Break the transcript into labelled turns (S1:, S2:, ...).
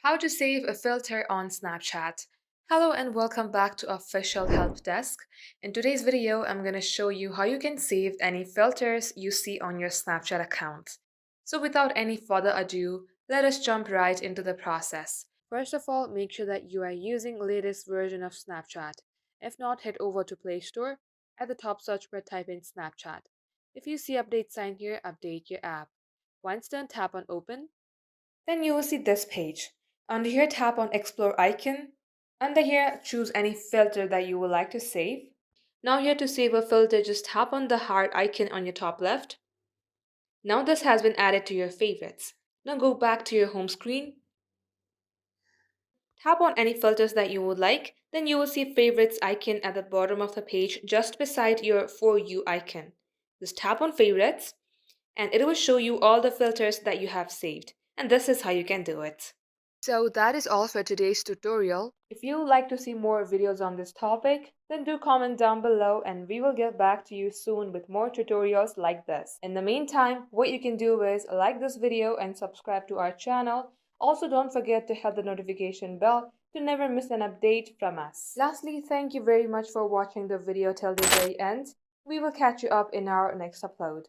S1: How to save a filter on Snapchat. Hello and welcome back to Official Help Desk. In today's video, I'm going to show you how you can save any filters you see on your Snapchat account. So without any further ado, let us jump right into the process. First of all, make sure that you are using latest version of Snapchat. If not, head over to Play Store. At the top search bar, type in Snapchat. If you see update sign here, update your app. Once done, tap on Open. Then you will see this page. Under here, tap on Explore icon. Under here, choose any filter that you would like to save. Now here to save a filter, just tap on the heart icon on your top left. Now this has been added to your favorites. Now go back to your home screen. Tap on any filters that you would like. Then you will see favorites icon at the bottom of the page just beside your For You icon. Just tap on favorites and it will show you all the filters that you have saved. And this is how you can do it. So that is all for today's tutorial. If you would like to see more videos on this topic, then do comment down below and we will get back to you soon with more tutorials like this. In the meantime, what you can do is like this video and subscribe to our channel. Also, don't forget to hit the notification bell to never miss an update from us. Lastly, thank you very much for watching the video till the very end. We will catch you up in our next upload.